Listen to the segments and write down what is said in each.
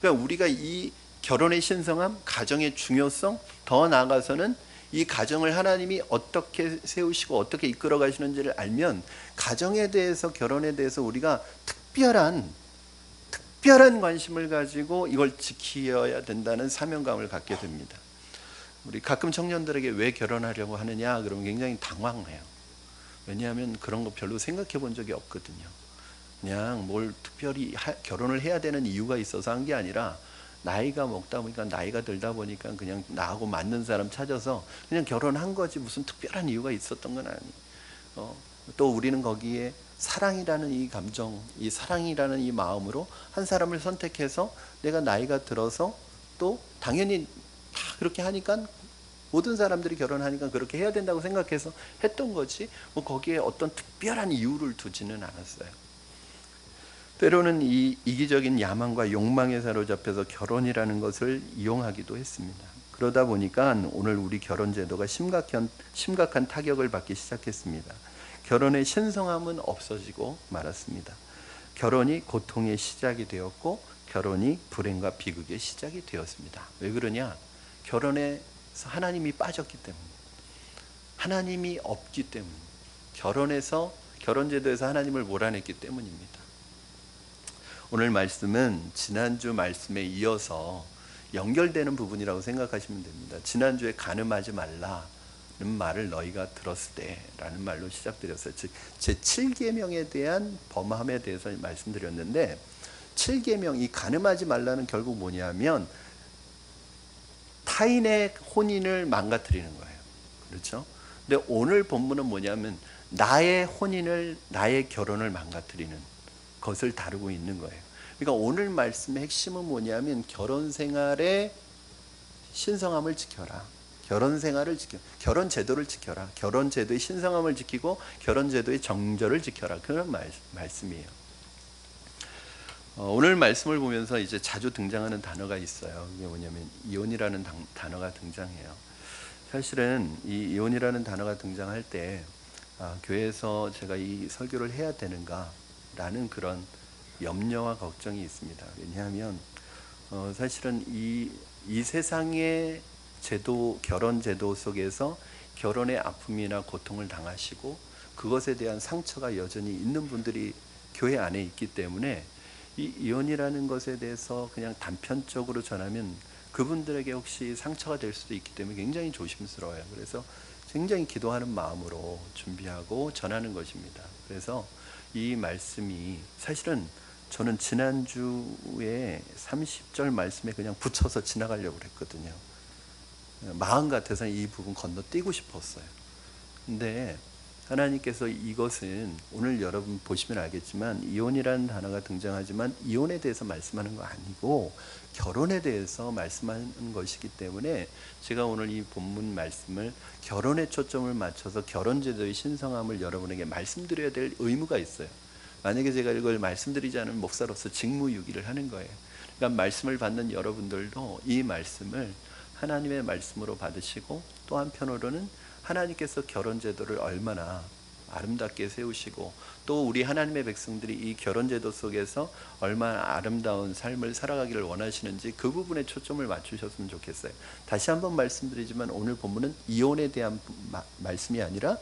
그러니까 우리가 이 결혼의 신성함, 가정의 중요성, 더 나아가서는 이 가정을 하나님이 어떻게 세우시고 어떻게 이끌어 가시는지를 알면 가정에 대해서, 결혼에 대해서 우리가 특별한 관심을 가지고 이걸 지켜야 된다는 사명감을 갖게 됩니다. 우리 가끔 청년들에게 왜 결혼하려고 하느냐 그러면 굉장히 당황해요. 왜냐하면 그런 거 별로 생각해 본 적이 없거든요. 그냥 뭘 특별히 결혼을 해야 되는 이유가 있어서 한 게 아니라 나이가 먹다 보니까, 나이가 들다 보니까 그냥 나하고 맞는 사람 찾아서 그냥 결혼한 거지 무슨 특별한 이유가 있었던 건 아니에요. 또 우리는 거기에 사랑이라는 이 감정, 이 사랑이라는 이 마음으로 한 사람을 선택해서 내가 나이가 들어서 또 당연히 다 그렇게 하니까 모든 사람들이 결혼하니까 그렇게 해야 된다고 생각해서 했던 거지 뭐 거기에 어떤 특별한 이유를 두지는 않았어요. 때로는 이 이기적인 야망과 욕망에 사로잡혀서 결혼이라는 것을 이용하기도 했습니다. 그러다 보니까 오늘 우리 결혼 제도가 심각한 타격을 받기 시작했습니다. 결혼의 신성함은 없어지고 말았습니다. 결혼이 고통의 시작이 되었고 결혼이 불행과 비극의 시작이 되었습니다. 왜 그러냐? 결혼에서 하나님이 빠졌기 때문에, 하나님이 없기 때문에, 결혼제도에서 하나님을 몰아냈기 때문입니다. 오늘 말씀은 지난주 말씀에 이어서 연결되는 부분이라고 생각하시면 됩니다. 지난주에 간음하지 말라는 말을 너희가 들었을 때 라는 말로 시작드렸어요. 즉 제7계명에 대한 범함에 대해서 말씀드렸는데, 7계명, 이 간음하지 말라는 결국 뭐냐면 타인의 혼인을 망가뜨리는 거예요. 그렇죠? 근데 오늘 본문은 뭐냐면 나의 혼인을, 나의 결혼을 망가뜨리는 것을 다루고 있는 거예요. 그러니까 오늘 말씀의 핵심은 뭐냐면 결혼 생활의 신성함을 지켜라. 결혼 생활을 지켜, 결혼 제도를 지켜라. 결혼 제도의 신성함을 지키고 결혼 제도의 정절을 지켜라. 그런 말씀이에요. 오늘 말씀을 보면서 이제 자주 등장하는 단어가 있어요. 그게 뭐냐면 이혼이라는 단어가 등장해요. 사실은 이 이혼이라는 단어가 등장할 때 교회에서 제가 이 설교를 해야 되는가라는 그런 염려와 걱정이 있습니다. 왜냐하면 사실은 이 세상의 제도, 결혼 제도 속에서 결혼의 아픔이나 고통을 당하시고 그것에 대한 상처가 여전히 있는 분들이 교회 안에 있기 때문에 이 이혼이라는 것에 대해서 그냥 단편적으로 전하면 그분들에게 혹시 상처가 될 수도 있기 때문에 굉장히 조심스러워요. 그래서 굉장히 기도하는 마음으로 준비하고 전하는 것입니다. 그래서 이 말씀이 사실은 저는 지난주에 30절 말씀에 그냥 붙여서 지나가려고 했거든요. 마음 같아서 이 부분 건너뛰고 싶었어요. 근데 하나님께서 이것은 오늘 여러분 보시면 알겠지만 이혼이라는 단어가 등장하지만 이혼에 대해서 말씀하는 거 아니고 결혼에 대해서 말씀하는 것이기 때문에 제가 오늘 이 본문 말씀을 결혼에 초점을 맞춰서 결혼제도의 신성함을 여러분에게 말씀드려야 될 의무가 있어요. 만약에 제가 이걸 말씀드리지 않으면 목사로서 직무유기를 하는 거예요. 그러니까 말씀을 받는 여러분들도 이 말씀을 하나님의 말씀으로 받으시고 또 한편으로는 하나님께서 결혼제도를 얼마나 아름답게 세우시고 또 우리 하나님의 백성들이 이 결혼제도 속에서 얼마나 아름다운 삶을 살아가기를 원하시는지 그 부분에 초점을 맞추셨으면 좋겠어요. 다시 한번 말씀드리지만 오늘 본문은 이혼에 대한 말씀이 아니라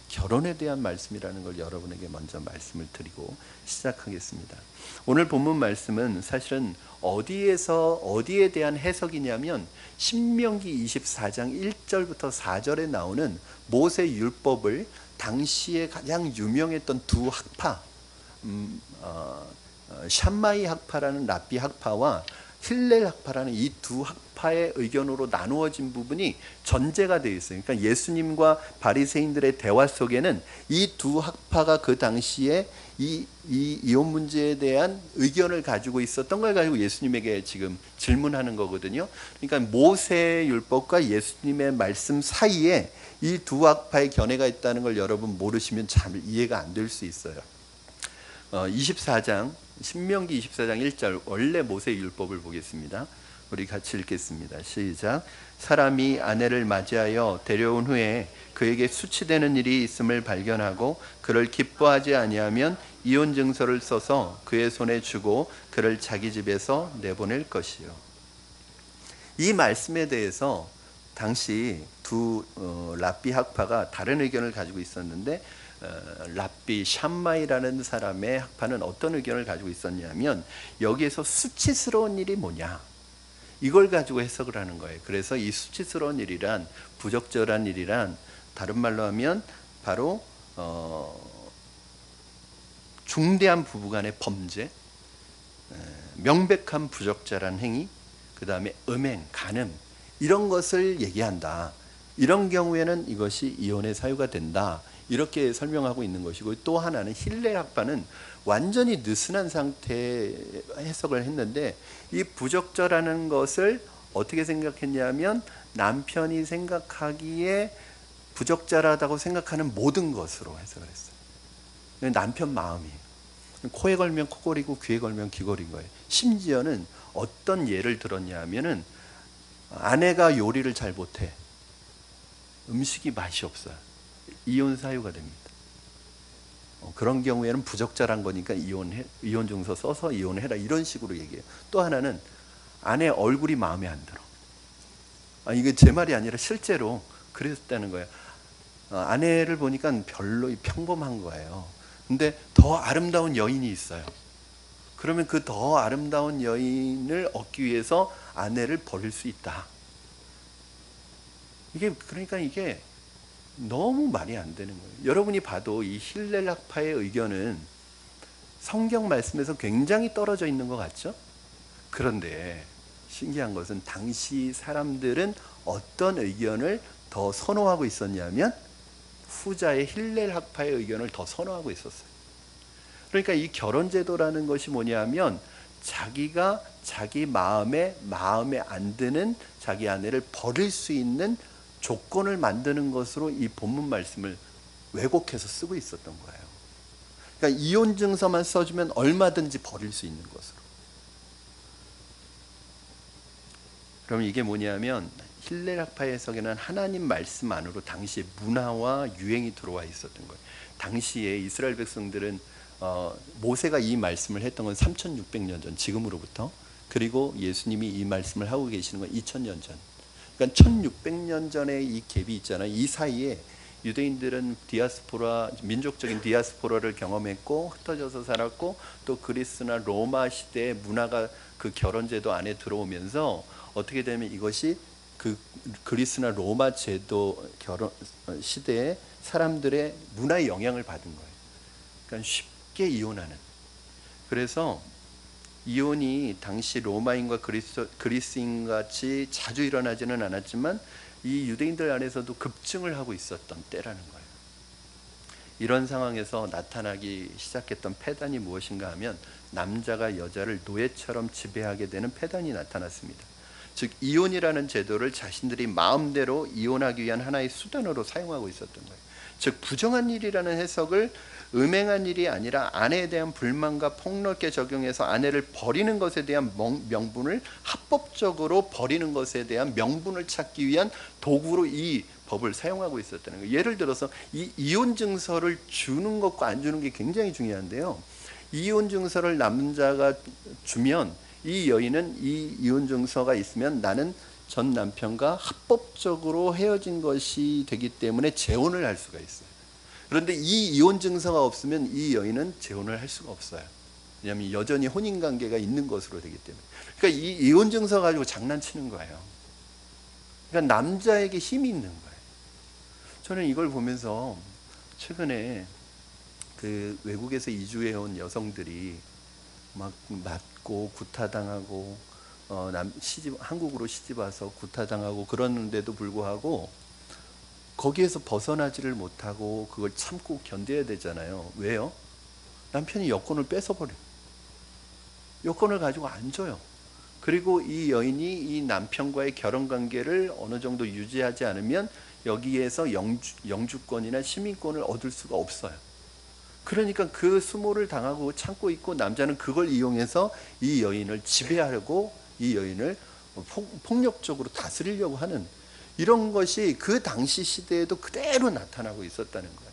결혼에 대한 말씀이라는 걸 여러분에게 먼저 말씀을 드리고 시작하겠습니다. 오늘 본문 말씀은 사실은 어디에 대한 해석이냐면 신명기 24장 1절부터 4절에 나오는 모세 율법을 당시에 가장 유명했던 두 학파, 샴마이 학파라는 랍비 학파와 힐렐 학파라는 이 두 학파의 의견으로 나누어진 부분이 전제가 되어 있어요. 그러니까 예수님과 바리새인들의 대화 속에는 이 두 학파가 그 당시에 이 이혼 문제에 대한 의견을 가지고 있었던 걸 가지고 예수님에게 지금 질문하는 거거든요. 그러니까 모세의 율법과 예수님의 말씀 사이에 이 두 학파의 견해가 있다는 걸 여러분 모르시면 잘 이해가 안 될 수 있어요. 24장 신명기 24장 1절 원래 모세 율법을 보겠습니다. 우리 같이 읽겠습니다. 시작. 사람이 아내를 맞이하여 데려온 후에 그에게 수치되는 일이 있음을 발견하고 그를 기뻐하지 아니하면 이혼 증서를 써서 그의 손에 주고 그를 자기 집에서 내보낼 것이요. 이 말씀에 대해서 당시 두 랍비 학파가 다른 의견을 가지고 있었는데, 랍비 샴마이라는 사람의 학파는 어떤 의견을 가지고 있었냐면, 여기에서 수치스러운 일이 뭐냐, 이걸 가지고 해석을 하는 거예요. 그래서 이 수치스러운 일이란, 부적절한 일이란, 다른 말로 하면 바로 중대한 부부간의 범죄, 명백한 부적절한 행위, 그 다음에 음행, 간음, 이런 것을 얘기한다. 이런 경우에는 이것이 이혼의 사유가 된다. 이렇게 설명하고 있는 것이고, 또 하나는 힐렐 학파는 완전히 느슨한 상태의 해석을 했는데, 이 부적절하는 것을 어떻게 생각했냐면, 남편이 생각하기에 부적절하다고 생각하는 모든 것으로 해석을 했어요. 남편 마음이에요. 코에 걸면 코골이고 귀에 걸면 귀걸인 거예요. 심지어는 어떤 예를 들었냐면은, 아내가 요리를 잘 못해. 음식이 맛이 없어요. 이혼 사유가 됩니다. 그런 경우에는 부적절한 거니까 이혼 증서 써서 이혼해라, 이런 식으로 얘기해요. 또 하나는 아내 얼굴이 마음에 안 들어. 이게 제 말이 아니라 실제로 그랬다는 거예요. 아내를 보니까 별로 평범한 거예요. 근데 더 아름다운 여인이 있어요. 그러면 그 더 아름다운 여인을 얻기 위해서 아내를 버릴 수 있다. 그러니까 이게 너무 말이 안 되는 거예요. 여러분이 봐도 이 힐렐 학파의 의견은 성경 말씀에서 굉장히 떨어져 있는 것 같죠? 그런데 신기한 것은 당시 사람들은 어떤 의견을 더 선호하고 있었냐면, 후자의 힐렐 학파의 의견을 더 선호하고 있었어요. 그러니까 이 결혼제도라는 것이 뭐냐면, 자기가 자기 마음에 안 드는 자기 아내를 버릴 수 있는 조건을 만드는 것으로 이 본문 말씀을 왜곡해서 쓰고 있었던 거예요. 그러니까 이혼 증서만 써주면 얼마든지 버릴 수 있는 것으로. 그럼 이게 뭐냐면, 힐렐 학파의 해석에는 하나님 말씀 안으로 당시의 문화와 유행이 들어와 있었던 거예요. 당시에 이스라엘 백성들은 모세가 이 말씀을 했던 건 3600년 전, 지금으로부터. 그리고 예수님이 이 말씀을 하고 계시는 건 2000년 전. 그러니까 1600년 전에 이 갭이 있잖아요. 이 사이에 유대인들은 민족적인 디아스포라를 경험했고 흩어져서 살았고, 또 그리스나 로마 시대의 문화가 그 결혼제도 안에 들어오면서 어떻게 되면 이것이 그 그리스나 로마 제도 결혼 시대의 사람들의 문화의 영향을 받은 거예요. 그러니까 쉽게 이혼하는. 그래서 이혼이 당시 로마인과 그리스인 같이 자주 일어나지는 않았지만, 이 유대인들 안에서도 급증을 하고 있었던 때라는 거예요. 이런 상황에서 나타나기 시작했던 패단이 무엇인가 하면, 남자가 여자를 노예처럼 지배하게 되는 패단이 나타났습니다. 즉, 이혼이라는 제도를 자신들이 마음대로 이혼하기 위한 하나의 수단으로 사용하고 있었던 거예요. 즉, 부정한 일이라는 해석을 음행한 일이 아니라 아내에 대한 불만과 폭넓게 적용해서 아내를 버리는 것에 대한 명분을, 합법적으로 버리는 것에 대한 명분을 찾기 위한 도구로 이 법을 사용하고 있었다는 거예요. 예를 들어서 이 이혼 증서를 주는 것과 안 주는 게 굉장히 중요한데요. 이혼 증서를 남자가 주면, 이 여인은 이 이혼 증서가 있으면 나는 전 남편과 합법적으로 헤어진 것이 되기 때문에 재혼을 할 수가 있어요. 그런데 이 이혼 증서가 없으면 이 여인은 재혼을 할 수가 없어요. 왜냐하면 여전히 혼인관계가 있는 것으로 되기 때문에. 그러니까 이 이혼 증서 가지고 장난치는 거예요. 그러니까 남자에게 힘이 있는 거예요. 저는 이걸 보면서 최근에 그 외국에서 이주해온 여성들이 막 맞고 구타당하고 한국으로 시집 와서 구타당하고 그러는데도 불구하고 거기에서 벗어나지를 못하고 그걸 참고 견뎌야 되잖아요. 왜요? 남편이 여권을 뺏어버려요. 여권을 가지고 안 줘요. 그리고 이 여인이 이 남편과의 결혼관계를 어느 정도 유지하지 않으면 여기에서 영주권이나 시민권을 얻을 수가 없어요. 그러니까 그 수모를 당하고 참고 있고, 남자는 그걸 이용해서 이 여인을 지배하려고 이 여인을 폭력적으로 다스리려고 하는 이런 것이 그 당시 시대에도 그대로 나타나고 있었다는 거예요.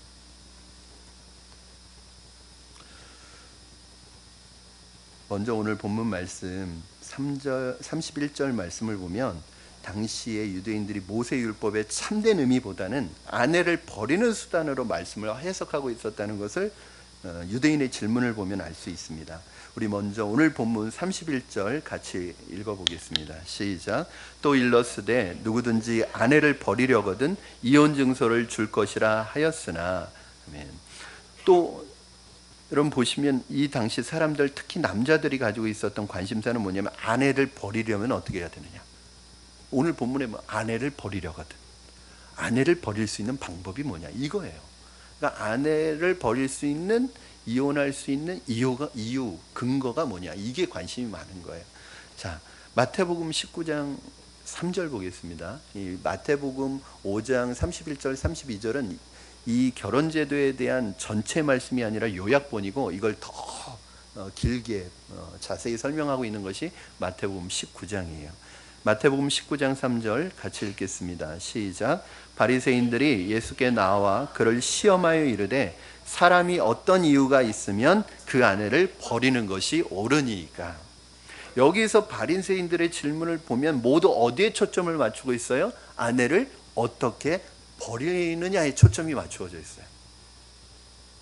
먼저 오늘 본문 말씀 3절 31절 말씀을 보면 당시에 유대인들이 모세율법의 참된 의미보다는 아내를 버리는 수단으로 말씀을 해석하고 있었다는 것을 유대인의 질문을 보면 알 수 있습니다. 우리 먼저 오늘 본문 31절 같이 읽어보겠습니다. 시작. 또 일렀으되 누구든지 아내를 버리려거든 이혼 증서를 줄 것이라 하였으나. 아멘. 또 여러분 보시면 이 당시 사람들, 특히 남자들이 가지고 있었던 관심사는 뭐냐면 아내를 버리려면 어떻게 해야 되느냐. 오늘 본문에 뭐 아내를 버리려거든, 아내를 버릴 수 있는 방법이 뭐냐 이거예요. 그러니까 아내를 버릴 수 있는, 이혼할 수 있는 이유, 근거가 뭐냐, 이게 관심이 많은 거예요. 자, 마태복음 19장 3절 보겠습니다. 이 마태복음 5장 31절 32절은 이 결혼제도에 대한 전체 말씀이 아니라 요약본이고, 이걸 더 길게 자세히 설명하고 있는 것이 마태복음 19장이에요. 마태복음 19장 3절 같이 읽겠습니다. 시작. 바리새인들이 예수께 나와 그를 시험하여 이르되 사람이 어떤 이유가 있으면 그 아내를 버리는 것이 옳으니까. 여기서 바리새인들의 질문을 보면 모두 어디에 초점을 맞추고 있어요? 아내를 어떻게 버리느냐에 초점이 맞추어져 있어요.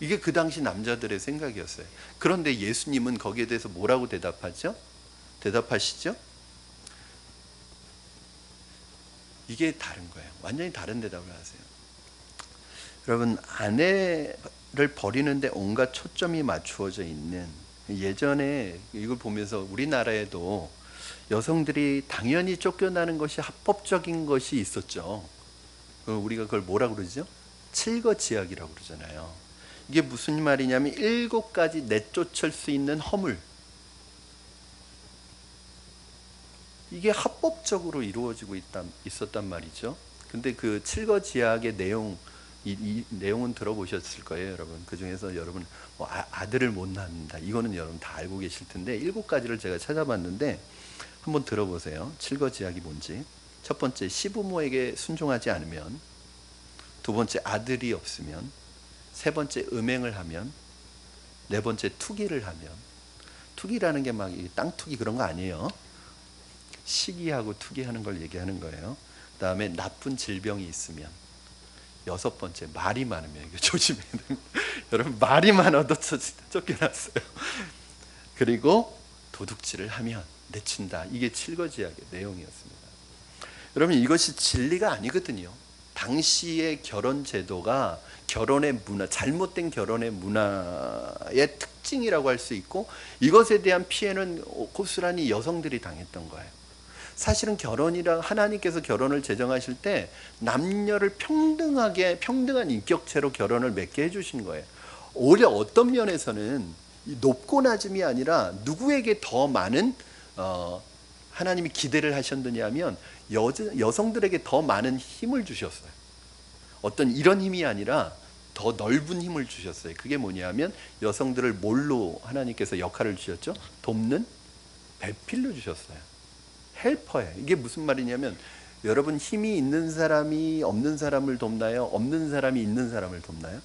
이게 그 당시 남자들의 생각이었어요. 그런데 예수님은 거기에 대해서 뭐라고 대답하시죠? 이게 다른 거예요. 완전히 다른 대답을 하세요. 여러분, 아내를 버리는데 온갖 초점이 맞추어져 있는, 예전에 이걸 보면서 우리나라에도 여성들이 당연히 쫓겨나는 것이 합법적인 것이 있었죠. 우리가 그걸 뭐라고 그러죠? 칠거지약이라고 그러잖아요. 이게 무슨 말이냐면 7가지 내쫓을 수 있는 허물, 이게 합법적으로 이루어지고 있었단 말이죠. 근데 그 칠거지약의 내용, 이 내용은 들어보셨을 거예요, 여러분. 그 중에서 여러분 뭐 아들을 못 낳는다, 이거는 여러분 다 알고 계실 텐데 7가지를 제가 찾아봤는데 한번 들어보세요. 칠거지약이 뭔지. 첫 번째, 시부모에게 순종하지 않으면. 두 번째, 아들이 없으면. 세 번째, 음행을 하면. 네 번째, 투기를 하면. 투기라는 게 막 땅 투기 그런 거 아니에요. 시기하고 투기하는 걸 얘기하는 거예요. 그 다음에 나쁜 질병이 있으면. 6번째, 말이 많으면. 이거 조심해야 됩니다. 여러분, 말이 많아도 쫓겨났어요. 그리고 도둑질을 하면 내친다. 이게 칠거지약의 내용이었습니다. 여러분, 이것이 진리가 아니거든요. 당시의 결혼 제도가 결혼의 문화, 잘못된 결혼의 문화의 특징이라고 할 수 있고, 이것에 대한 피해는 고스란히 여성들이 당했던 거예요. 사실은 결혼이랑, 하나님께서 결혼을 제정하실 때 남녀를 평등한 인격체로 결혼을 맺게 해주신 거예요. 오히려 어떤 면에서는 높고 낮음이 아니라 누구에게 더 많은 하나님이 기대를 하셨느냐 하면 여성들에게 더 많은 힘을 주셨어요. 어떤 이런 힘이 아니라 더 넓은 힘을 주셨어요. 그게 뭐냐면 여성들을 뭘로 하나님께서 역할을 주셨죠? 돕는 배필로 주셨어요. 헬퍼예요. 이게 무슨 말이냐면, 여러분, 힘이 있는 사람이 없는 사람을 돕나요? 없는 사람이 있는 사람을 돕나요?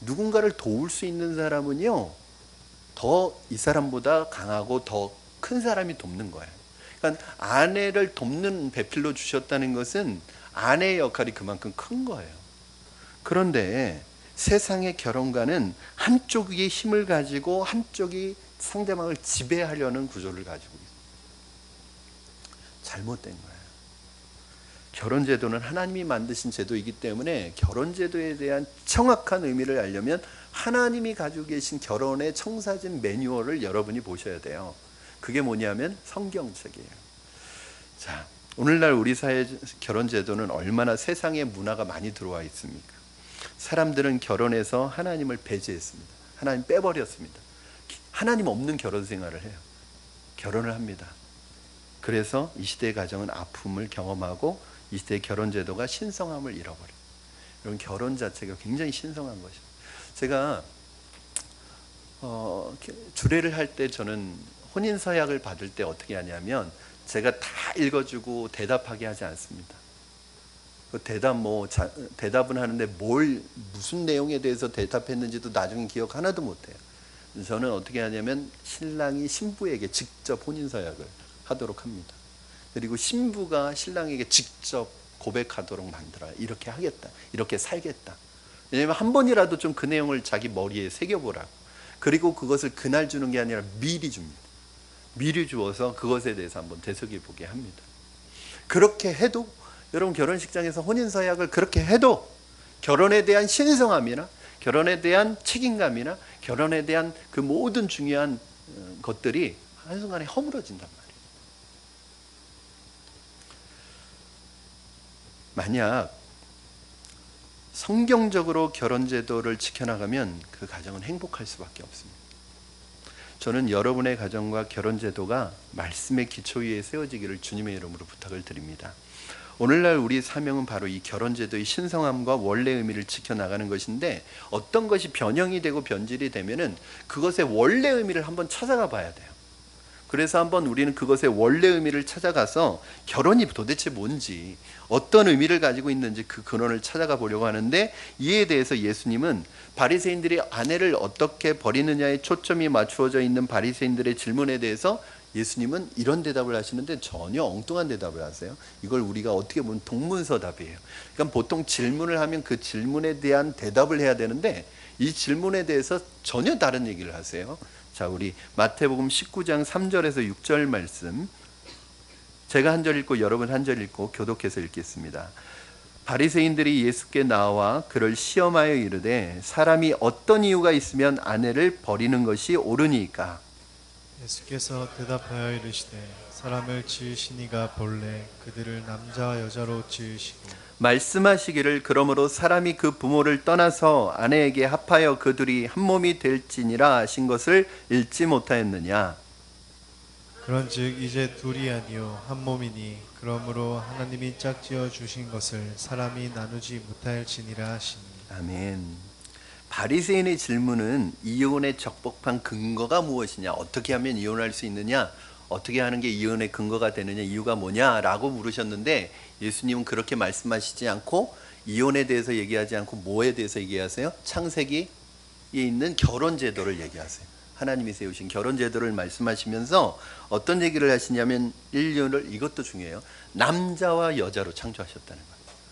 누군가를 도울 수 있는 사람은요, 더 이 사람보다 강하고 더 큰 사람이 돕는 거예요. 그러니까 아내를 돕는 배필로 주셨다는 것은 아내의 역할이 그만큼 큰 거예요. 그런데 세상의 결혼과는 한쪽이 힘을 가지고 한쪽이 상대방을 지배하려는 구조를 가지고 있어요. 잘못된 거예요. 결혼제도는 하나님이 만드신 제도이기 때문에 결혼제도에 대한 정확한 의미를 알려면 하나님이 가지고 계신 결혼의 청사진 매뉴얼을 여러분이 보셔야 돼요. 그게 뭐냐면 성경책이에요. 자, 오늘날 우리 사회 결혼제도는 얼마나 세상의 문화가 많이 들어와 있습니까? 사람들은 결혼해서 하나님을 배제했습니다. 하나님 빼버렸습니다. 하나님 없는 결혼 생활을 해요. 결혼을 합니다. 그래서 이 시대의 가정은 아픔을 경험하고 이 시대의 결혼제도가 신성함을 잃어버려요. 여러분, 결혼 자체가 굉장히 신성한 것이에요. 제가 주례를 할 때 저는 혼인서약을 받을 때 어떻게 하냐면 제가 다 읽어주고 대답하게 하지 않습니다. 그 대답은 하는데 무슨 내용에 대해서 대답했는지도 나중에 기억 하나도 못해요. 저는 어떻게 하냐면 신랑이 신부에게 직접 혼인서약을 하도록 합니다. 그리고 신부가 신랑에게 직접 고백하도록 만들어요. 이렇게 하겠다, 이렇게 살겠다. 왜냐하면 한 번이라도 좀 그 내용을 자기 머리에 새겨보라고. 그리고 그것을 그날 주는 게 아니라 미리 줍니다. 미리 주어서 그것에 대해서 한번 되새겨보게 합니다. 그렇게 해도, 여러분 결혼식장에서 혼인서약을 그렇게 해도 결혼에 대한 신성함이나 결혼에 대한 책임감이나 결혼에 대한 그 모든 중요한 것들이 한순간에 허물어진단 말이에요. 만약 성경적으로 결혼제도를 지켜나가면 그 가정은 행복할 수밖에 없습니다. 저는 여러분의 가정과 결혼제도가 말씀의 기초 위에 세워지기를 주님의 이름으로 부탁을 드립니다. 오늘날 우리 사명은 바로 이 결혼제도의 신성함과 원래 의미를 지켜나가는 것인데, 어떤 것이 변형이 되고 변질이 되면은 그것의 원래 의미를 한번 찾아가 봐야 돼요. 그래서 한번 우리는 그것의 원래 의미를 찾아가서 결혼이 도대체 뭔지, 어떤 의미를 가지고 있는지 그 근원을 찾아가 보려고 하는데, 이에 대해서 예수님은 바리새인들이 아내를 어떻게 버리느냐에 초점이 맞추어져 있는 바리새인들의 질문에 대해서 예수님은 이런 대답을 하시는데 전혀 엉뚱한 대답을 하세요. 이걸 우리가 어떻게 보면 동문서답이에요. 그러니까 보통 질문을 하면 그 질문에 대한 대답을 해야 되는데 이 질문에 대해서 전혀 다른 얘기를 하세요. 자, 우리 마태복음 19장 3절에서 6절 말씀, 제가 한 절 읽고 여러분 한 절 읽고 교독해서 읽겠습니다. 바리새인들이 예수께 나와 그를 시험하여 이르되 사람이 어떤 이유가 있으면 아내를 버리는 것이 옳으니까? 예수께서 대답하여 이르시되 사람을 지으시니가 본래 그들을 남자와 여자로 지으시고 말씀하시기를 그러므로 사람이 그 부모를 떠나서 아내에게 합하여 그 둘이 한 몸이 될지니라 하신 것을 읽지 못하였느냐? 그런즉 이제 둘이 아니요 한 몸이니 그러므로 하나님이 짝지어 주신 것을 사람이 나누지 못할지니라 하시니. 아멘. 바리새인의 질문은 이혼의 적법한 근거가 무엇이냐, 어떻게 하면 이혼할 수 있느냐, 어떻게 하는 게 이혼의 근거가 되느냐, 이유가 뭐냐라고 물으셨는데 예수님은 그렇게 말씀하시지 않고 이혼에 대해서 얘기하지 않고 뭐에 대해서 얘기하세요? 창세기에 있는 결혼제도를 얘기하세요. 하나님이 세우신 결혼제도를 말씀하시면서 어떤 얘기를 하시냐면 인류를, 이것도 중요해요, 남자와 여자로 창조하셨다는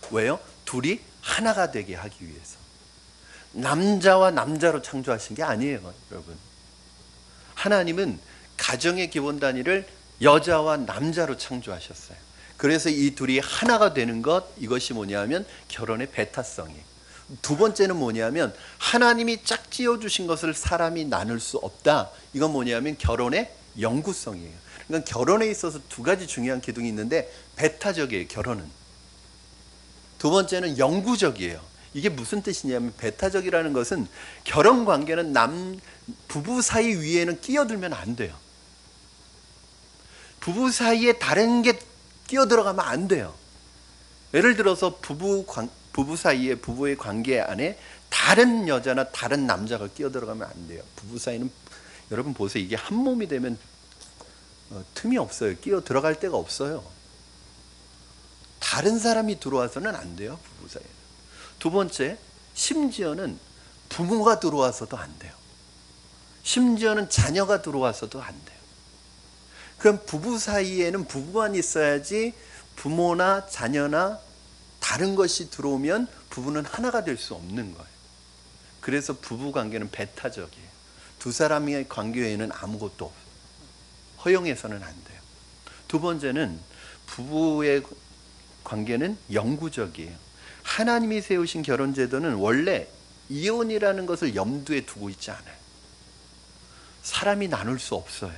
거예요. 왜요? 둘이 하나가 되게 하기 위해서. 남자와 남자로 창조하신 게 아니에요, 여러분. 하나님은 가정의 기본 단위를 여자와 남자로 창조하셨어요. 그래서 이 둘이 하나가 되는 것, 이것이 뭐냐면 결혼의 배타성이에요. 두 번째는 뭐냐면 하나님이 짝지어 주신 것을 사람이 나눌 수 없다. 이건 뭐냐면 결혼의 영구성이에요. 그러니까 결혼에 있어서 두 가지 중요한 기둥이 있는데 배타적이에요, 결혼은. 두 번째는 영구적이에요. 이게 무슨 뜻이냐면 배타적이라는 것은 결혼 관계는 부부 사이 위에는 끼어들면 안 돼요. 부부 사이에 다른 게 끼어들어가면 안 돼요. 예를 들어서 부부 사이에, 부부의 관계 안에 다른 여자나 다른 남자가 끼어들어가면 안 돼요. 부부 사이는 여러분 보세요, 이게 한 몸이 되면 틈이 없어요. 끼어들어갈 데가 없어요. 다른 사람이 들어와서는 안 돼요, 부부 사이에. 두 번째, 심지어는 부모가 들어와서도 안 돼요. 심지어는 자녀가 들어와서도 안 돼요. 그럼 부부 사이에는 부부만 있어야지 부모나 자녀나 다른 것이 들어오면 부부는 하나가 될 수 없는 거예요. 그래서 부부 관계는 배타적이에요. 두 사람의 관계 외에는 아무것도 없어요. 허용해서는 안 돼요. 두 번째는 부부의 관계는 영구적이에요. 하나님이 세우신 결혼제도는 원래 이혼이라는 것을 염두에 두고 있지 않아요. 사람이 나눌 수 없어요.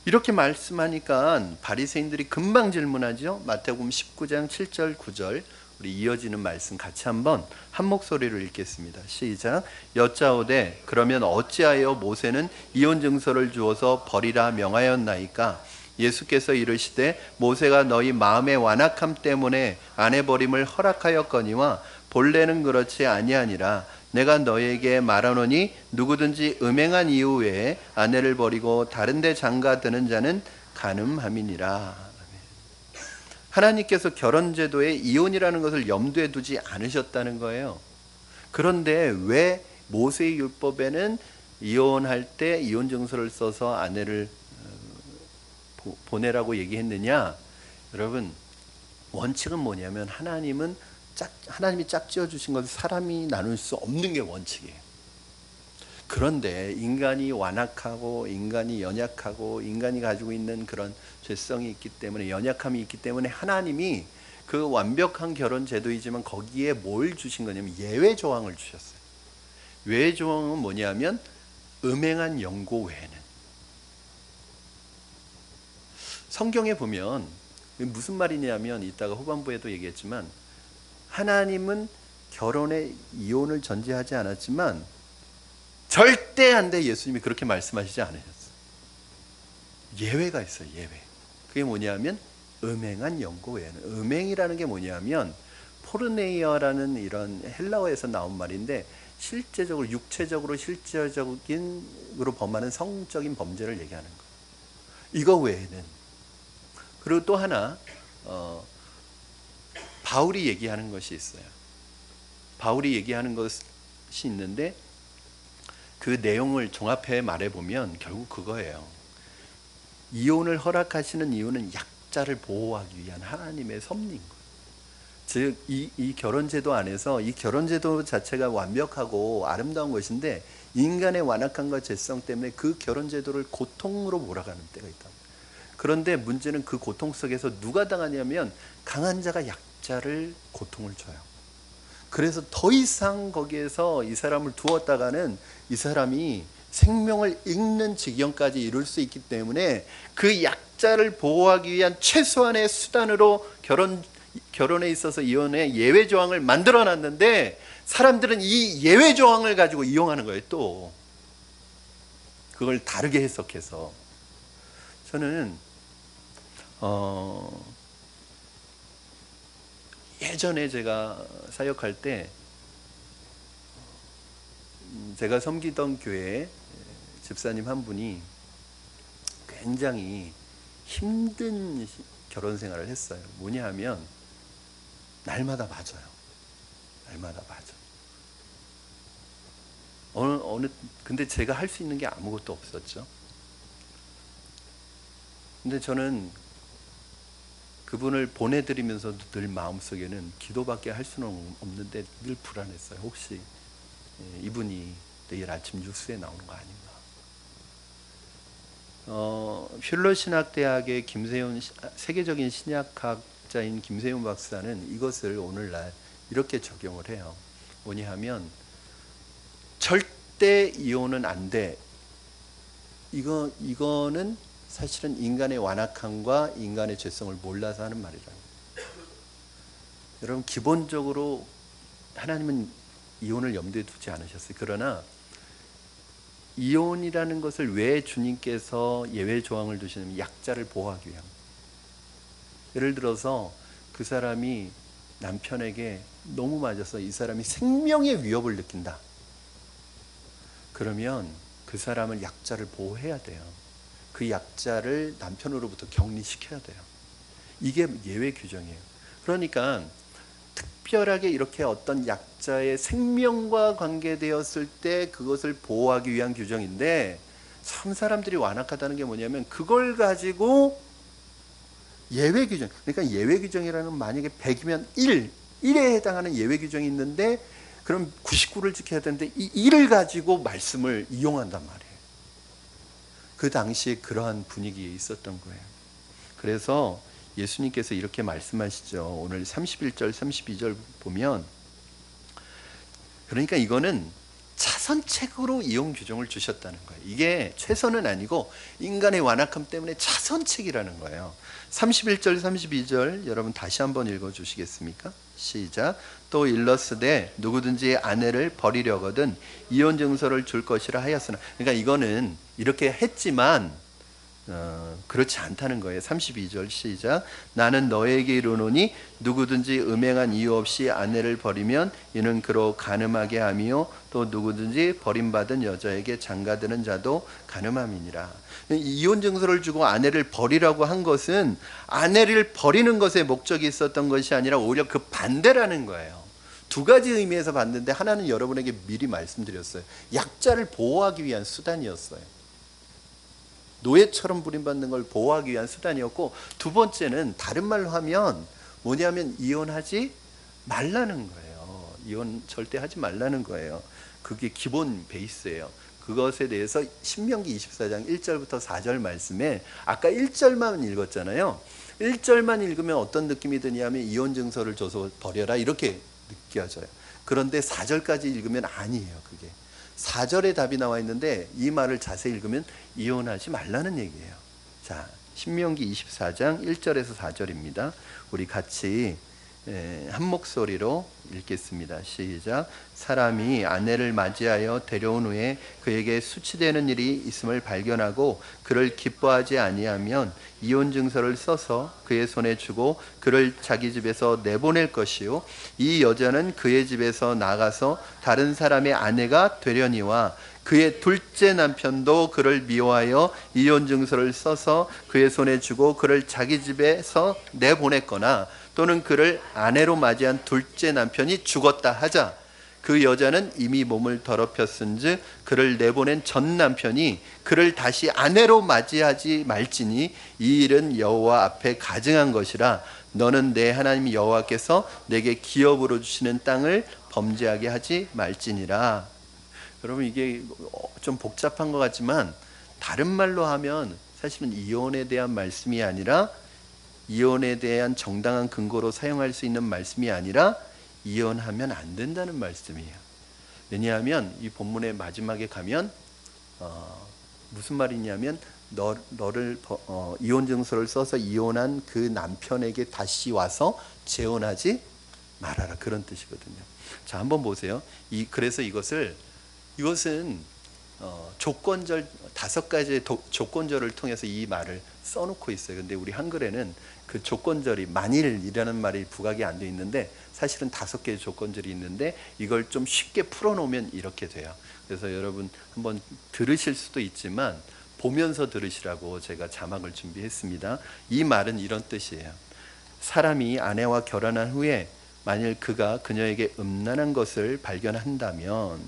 이렇게 말씀하니까 바리새인들이 금방 질문하죠. 마태복음 19장 7절 9절, 우리 이어지는 말씀 같이 한번 한 목소리로 읽겠습니다. 시작. 여짜오되 그러면 어찌하여 모세는 이혼 증서를 주어서 버리라 명하였나이까? 예수께서 이르시되 모세가 너희 마음의 완악함 때문에 아내 버림을 허락하였거니와 본래는 그렇지 아니하니라. 내가 너에게 말하노니 누구든지 음행한 이후 외에 아내를 버리고 다른 데 장가 드는 자는 간음함이니라. 하나님께서 결혼 제도에 이혼이라는 것을 염두에 두지 않으셨다는 거예요. 그런데 왜 모세의 율법에는 이혼할 때 이혼 증서를 써서 아내를 보내라고 얘기했느냐? 여러분, 원칙은 뭐냐면 하나님이 짝지어 주신 것을 사람이 나눌 수 없는 게 원칙이에요. 그런데 인간이 완악하고 인간이 연약하고 인간이 가지고 있는 그런 죄성이 있기 때문에, 연약함이 있기 때문에 하나님이 그 완벽한 결혼 제도이지만 거기에 뭘 주신 거냐면 예외 조항을 주셨어요. 예외 조항은 뭐냐면 음행한 영고 외에는. 성경에 보면 무슨 말이냐면, 이따가 후반부에도 얘기했지만, 하나님은 결혼에 이혼을 전제하지 않았지만 절대 안 돼, 예수님이 그렇게 말씀하시지 않으셨어요. 예외가 있어요. 예외. 그게 뭐냐면 음행한 영고 외에는. 음행이라는 게 뭐냐면 포르네이어라는 이런 헬라어에서 나온 말인데, 실제적으로 육체적으로 실제적으로 범하는 성적인 범죄를 얘기하는 거예요. 이거 외에는. 그리고 또 하나 바울이 얘기하는 것이 있어요. 바울이 얘기하는 것이 있는데 그 내용을 종합해 말해보면 결국 그거예요. 이혼을 허락하시는 이유는 약자를 보호하기 위한 하나님의 섭리인 거예요. 즉 이 결혼제도 안에서, 이 결혼제도 자체가 완벽하고 아름다운 것인데 인간의 완악함과 죄성 때문에 그 결혼제도를 고통으로 몰아가는 때가 있다. 그런데 문제는 그 고통 속에서 누가 당하냐면 강한 자가 약자를 고통을 줘요. 그래서 더 이상 거기에서 이 사람을 두었다가는 이 사람이 생명을 잃는 지경까지 이룰 수 있기 때문에 그 약자를 보호하기 위한 최소한의 수단으로 결혼에 있어서 이혼의 예외 조항을 만들어 놨는데, 사람들은 이 예외 조항을 가지고 이용하는 거예요. 또 그걸 다르게 해석해서. 저는 예전에 제가 사역할 때 제가 섬기던 교회에 집사님 한 분이 굉장히 힘든 결혼 생활을 했어요. 뭐냐 하면 날마다 맞아요. 날마다 맞아. 근데 제가 할 수 있는 게 아무것도 없었죠. 근데 저는 그분을 보내드리면서도 늘 마음속에는 기도밖에 할 수는 없는데 늘 불안했어요. 혹시 이분이 내일 아침 뉴스에 나오는 거 아닌가. 퓰러신학대학의 세계적인 신약학자인 김세윤 박사는 이것을 오늘날 이렇게 적용을 해요. 뭐냐 하면 절대 이혼은 안 돼. 이거는 사실은 인간의 완악함과 인간의 죄성을 몰라서 하는 말이라고. 여러분, 기본적으로 하나님은 이혼을 염두에 두지 않으셨어요. 그러나 이혼이라는 것을 왜 주님께서 예외 조항을 두시냐면 약자를 보호하기 위함. 예를 들어서 그 사람이 남편에게 너무 맞아서 이 사람이 생명의 위협을 느낀다. 그러면 그 사람은 약자를 보호해야 돼요. 그 약자를 남편으로부터 격리시켜야 돼요. 이게 예외 규정이에요. 그러니까 특별하게 이렇게 어떤 약자의 생명과 관계되었을 때 그것을 보호하기 위한 규정인데, 참 사람들이 완악하다는 게 뭐냐면 그걸 가지고 예외 규정, 그러니까 예외 규정이라는, 만약에 100이면 1에 해당하는 예외 규정이 있는데 그럼 99를 지켜야 되는데 이 1을 가지고 말씀을 이용한단 말이에요. 그 당시에 그러한 분위기에 있었던 거예요. 그래서 예수님께서 이렇게 말씀하시죠. 오늘 31절 32절 보면, 그러니까 이거는 차선책으로 이용 규정을 주셨다는 거예요. 이게 최선은 아니고 인간의 완악함 때문에 차선책이라는 거예요. 31절 32절 여러분 다시 한번 읽어주시겠습니까? 시작. 또 일러스되 누구든지 아내를 버리려거든 이혼 증서를 줄 것이라 하였으나. 그러니까 이거는 이렇게 했지만 그렇지 않다는 거예요. 32절 시작. 나는 너에게 이르노니 누구든지 음행한 이유 없이 아내를 버리면 이는 그로 간음하게 함이요 또 누구든지 버림받은 여자에게 장가드는 자도 간음함이니라. 이혼 증서를 주고 아내를 버리라고 한 것은 아내를 버리는 것에 목적이 있었던 것이 아니라 오히려 그 반대라는 거예요. 두 가지 의미에서 봤는데 하나는 여러분에게 미리 말씀드렸어요. 약자를 보호하기 위한 수단이었어요. 노예처럼 부림받는 걸 보호하기 위한 수단이었고, 두 번째는 다른 말로 하면 뭐냐면 이혼하지 말라는 거예요. 이혼 절대 하지 말라는 거예요. 그게 기본 베이스예요. 그것에 대해서 신명기 24장 1절부터 4절 말씀에 아까 1절만 읽었잖아요. 1절만 읽으면 어떤 느낌이 드냐면 이혼 증서를 줘서 버려라 이렇게 느껴져요. 그런데 4절까지 읽으면 아니에요. 그게 4절에 답이 나와 있는데 이 말을 자세히 읽으면 이혼하지 말라는 얘기예요. 자, 신명기 24장 1절에서 4절입니다. 우리 같이 한 목소리로 읽겠습니다. 시작. 사람이 아내를 맞이하여 데려온 후에 그에게 수치되는 일이 있음을 발견하고 그를 기뻐하지 아니하면 이혼 증서를 써서 그의 손에 주고 그를 자기 집에서 내보낼 것이요 이 여자는 그의 집에서 나가서 다른 사람의 아내가 되려니와 그의 둘째 남편도 그를 미워하여 이혼 증서를 써서 그의 손에 주고 그를 자기 집에서 내보냈거나 또는 그를 아내로 맞이한 둘째 남편이 죽었다 하자 그 여자는 이미 몸을 더럽혔은즉 그를 내보낸 전 남편이 그를 다시 아내로 맞이하지 말지니 이 일은 여호와 앞에 가증한 것이라 너는 내 하나님 여호와께서 내게 기업으로 주시는 땅을 범죄하게 하지 말지니라. 여러분 이게 좀 복잡한 것 같지만 다른 말로 하면 사실은 이혼에 대한 말씀이 아니라 이혼에 대한 정당한 근거로 사용할 수 있는 말씀이 아니라 이혼하면 안 된다는 말씀이에요. 왜냐하면 이 본문의 마지막에 가면 무슨 말이냐면 너를 이혼 증서를 써서 이혼한 그 남편에게 다시 와서 재혼하지 말아라 그런 뜻이거든요. 자, 한번 보세요. 그래서 이것은 조건절 5가지의 조건절을 통해서 이 말을 써놓고 있어요. 근데 우리 한글에는 그 조건절이 만일이라는 말이 부각이 안 돼 있는데 사실은 5개의 조건절이 있는데 이걸 좀 쉽게 풀어놓으면 이렇게 돼요. 그래서 여러분 한번 들으실 수도 있지만 보면서 들으시라고 제가 자막을 준비했습니다. 이 말은 이런 뜻이에요. 사람이 아내와 결혼한 후에 만일 그가 그녀에게 음란한 것을 발견한다면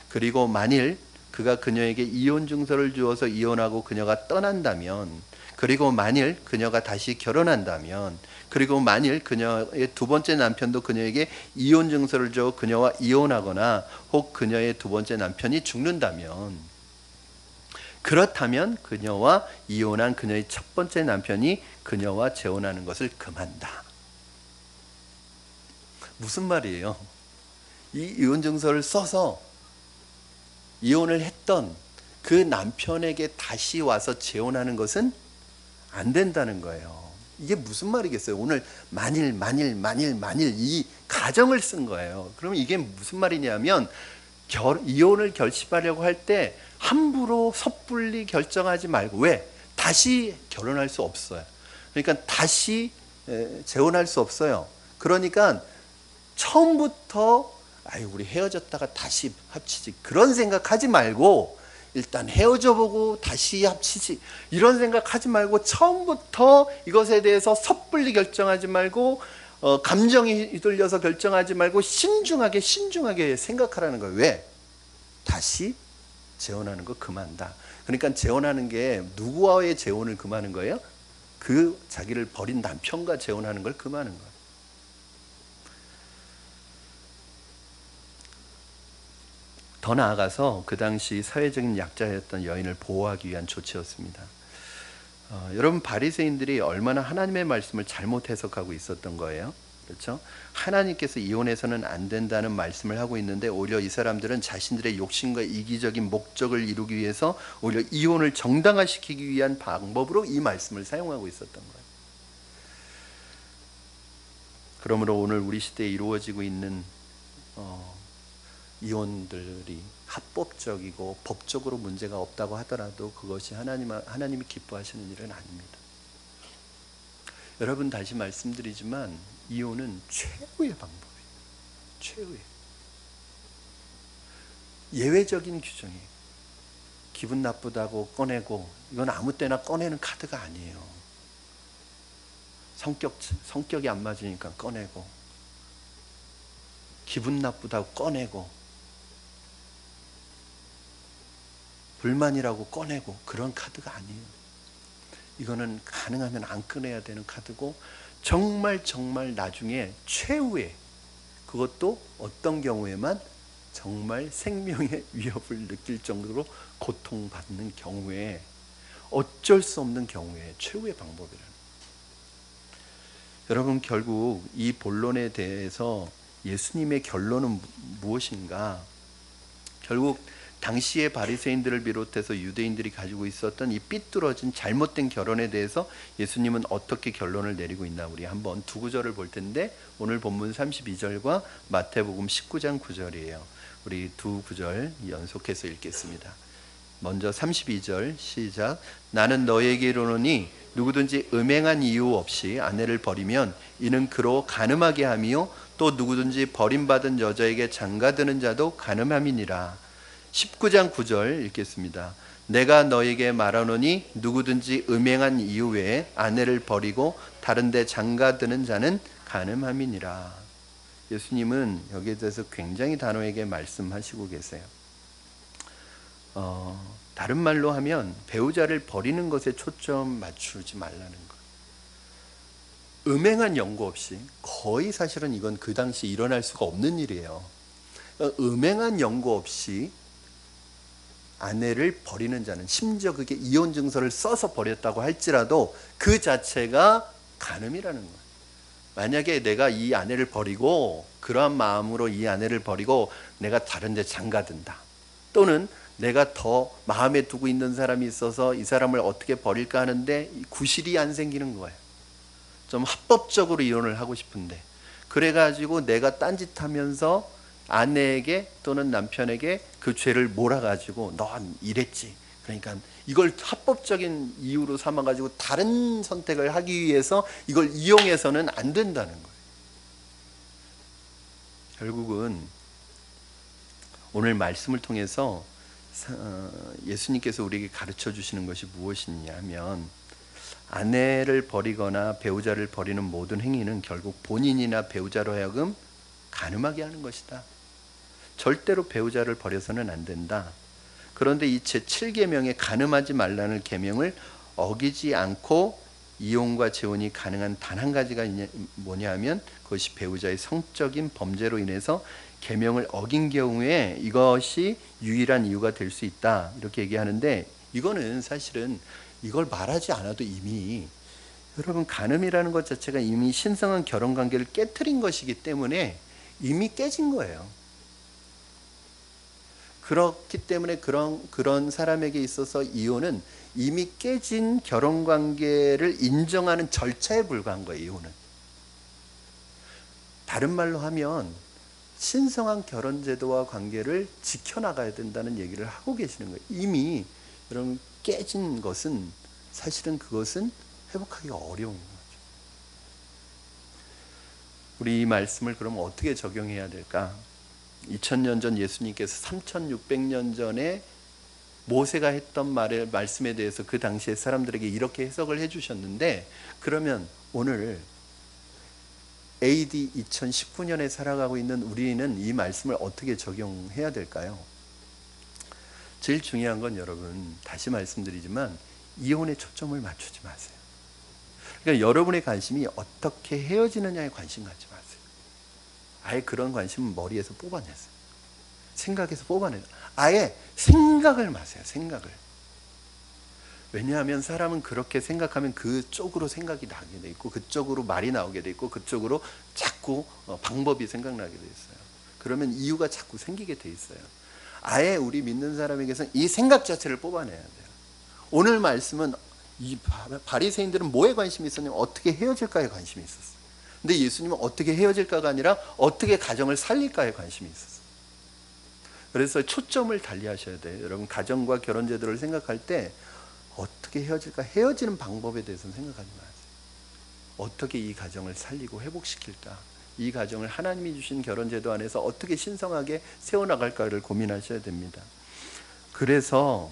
그리고 만일 그가 그녀에게 이혼 증서를 주어서 이혼하고 그녀가 떠난다면 그리고 만일 그녀가 다시 결혼한다면 그리고 만일 그녀의 두 번째 남편도 그녀에게 이혼 증서를 줘 그녀와 이혼하거나 혹 그녀의 두 번째 남편이 죽는다면 그렇다면 그녀와 이혼한 그녀의 첫 번째 남편이 그녀와 재혼하는 것을 금한다. 무슨 말이에요? 이 이혼 증서를 써서 이혼을 했던 그 남편에게 다시 와서 재혼하는 것은 안 된다는 거예요. 이게 무슨 말이겠어요? 오늘 만일 이 가정을 쓴 거예요. 그러면 이게 무슨 말이냐면 이혼을 결심하려고 할 때 함부로 섣불리 결정하지 말고 왜? 다시 결혼할 수 없어요. 그러니까 다시 재혼할 수 없어요. 그러니까 처음부터 우리 헤어졌다가 다시 합치지 그런 생각하지 말고 일단 헤어져 보고 다시 합치지 이런 생각하지 말고 처음부터 이것에 대해서 섣불리 결정하지 말고 감정이 휘둘려서 결정하지 말고 신중하게 생각하라는 거예요. 왜? 다시 재혼하는 거 금한다. 그러니까 재혼하는 게 누구와의 재혼을 금하는 거예요? 그 자기를 버린 남편과 재혼하는 걸 금하는 거예요. 더 나아가서 그 당시 사회적인 약자였던 여인을 보호하기 위한 조치였습니다. 여러분 바리새인들이 얼마나 하나님의 말씀을 잘못 해석하고 있었던 거예요. 그렇죠? 하나님께서 이혼해서는 안 된다는 말씀을 하고 있는데 오히려 이 사람들은 자신들의 욕심과 이기적인 목적을 이루기 위해서 오히려 이혼을 정당화시키기 위한 방법으로 이 말씀을 사용하고 있었던 거예요. 그러므로 오늘 우리 시대에 이루어지고 있는 이혼들이 합법적이고 법적으로 문제가 없다고 하더라도 그것이 하나님이 기뻐하시는 일은 아닙니다. 여러분, 다시 말씀드리지만 이혼은 최후의 방법이에요. 최후의 예외적인 규정이에요. 기분 나쁘다고 꺼내고, 이건 아무 때나 꺼내는 카드가 아니에요. 성격이 안 맞으니까 꺼내고, 기분 나쁘다고 꺼내고, 불만이라고 꺼내고, 그런 카드가 아니에요. 이거는 가능하면 안 꺼내야 되는 카드고, 정말 나중에 최후의, 그것도 어떤 경우에만 정말 생명의 위협을 느낄 정도로 고통받는 경우에, 어쩔 수 없는 경우에 최후의 방법이라는. 여러분, 결국 이 본론에 대해서 예수님의 결론은 무엇인가? 결국 당시의 바리새인들을 비롯해서 유대인들이 가지고 있었던 이 삐뚤어진 잘못된 결혼에 대해서 예수님은 어떻게 결론을 내리고 있나, 우리 한번 두 구절을 볼 텐데, 오늘 본문 32절과 마태복음 19장 9절이에요. 우리 두 구절 연속해서 읽겠습니다. 먼저 32절 시작. 나는 너에게 이르노니 누구든지 음행한 이유 없이 아내를 버리면 이는 그로 간음하게 하미요, 또 누구든지 버림받은 여자에게 장가드는 자도 간음함이니라. 19장 9절 읽겠습니다. 내가 너에게 말하노니 누구든지 음행한 이유 외에 아내를 버리고 다른 데 장가드는 자는 간음함이니라. 예수님은 여기에 대해서 굉장히 단호하게 말씀하시고 계세요. 다른 말로 하면 배우자를 버리는 것에 초점 맞추지 말라는 것. 음행한 연고 없이, 거의 사실은 이건 그 당시 일어날 수가 없는 일이에요. 음행한 연고 없이 아내를 버리는 자는, 심지어 그게 이혼 증서를 써서 버렸다고 할지라도 그 자체가 간음이라는 거예요. 만약에 내가 이 아내를 버리고, 그러한 마음으로 이 아내를 버리고 내가 다른 데 장가든다, 또는 내가 더 마음에 두고 있는 사람이 있어서 이 사람을 어떻게 버릴까 하는데 구실이 안 생기는 거예요. 좀 합법적으로 이혼을 하고 싶은데, 그래가지고 내가 딴짓하면서 아내에게 또는 남편에게 그 죄를 몰아가지고 넌 이랬지, 그러니까 이걸 합법적인 이유로 삼아가지고 다른 선택을 하기 위해서 이걸 이용해서는 안 된다는 거예요. 결국은 오늘 말씀을 통해서 예수님께서 우리에게 가르쳐 주시는 것이 무엇이냐 하면, 아내를 버리거나 배우자를 버리는 모든 행위는 결국 본인이나 배우자로 하여금 간음하게 하는 것이다. 절대로 배우자를 버려서는 안 된다. 그런데 이 제7계명의 간음하지 말라는 계명을 어기지 않고 이혼과 재혼이 가능한 단 한 가지가 뭐냐 하면, 그것이 배우자의 성적인 범죄로 인해서 계명을 어긴 경우에 이것이 유일한 이유가 될 수 있다, 이렇게 얘기하는데, 이거는 사실은 이걸 말하지 않아도 이미, 여러분, 간음이라는 것 자체가 이미 신성한 결혼관계를 깨트린 것이기 때문에 이미 깨진 거예요. 그렇기 때문에 그런 사람에게 있어서 이혼은 이미 깨진 결혼관계를 인정하는 절차에 불과한 거예요. 이혼은. 다른 말로 하면 신성한 결혼제도와 관계를 지켜나가야 된다는 얘기를 하고 계시는 거예요. 이미 여러분, 깨진 것은, 사실은 그것은 회복하기가 어려운 거죠. 우리 이 말씀을 그럼 어떻게 적용해야 될까? 2000년 전 예수님께서 3600년 전에 모세가 했던 말씀에 대해서 그 당시에 사람들에게 이렇게 해석을 해주셨는데, 그러면 오늘 AD 2019년에 살아가고 있는 우리는 이 말씀을 어떻게 적용해야 될까요? 제일 중요한 건, 여러분, 다시 말씀드리지만 이혼에 초점을 맞추지 마세요. 그러니까 여러분의 관심이 어떻게 헤어지느냐에 관심 갖지 마세요. 아예 그런 관심은 머리에서 뽑아내세요. 생각에서 뽑아내세요. 아예 생각을 마세요. 생각을. 왜냐하면 사람은 그렇게 생각하면 그쪽으로 생각이 나게 돼 있고, 그쪽으로 말이 나오게 돼 있고, 그쪽으로 자꾸 방법이 생각나게 돼 있어요. 그러면 이유가 자꾸 생기게 돼 있어요. 아예 우리 믿는 사람에게서 이 생각 자체를 뽑아내야 돼요. 오늘 말씀은 이 바리새인들은 뭐에 관심이 있었냐면 어떻게 헤어질까에 관심이 있었어요. 근데 예수님은 어떻게 헤어질까가 아니라 어떻게 가정을 살릴까에 관심이 있었어요. 그래서 초점을 달리 하셔야 돼요. 여러분 가정과 결혼 제도를 생각할 때 어떻게 헤어질까? 헤어지는 방법에 대해서는 생각하지 마세요. 어떻게 이 가정을 살리고 회복시킬까? 이 가정을 하나님이 주신 결혼 제도 안에서 어떻게 신성하게 세워나갈까를 고민하셔야 됩니다. 그래서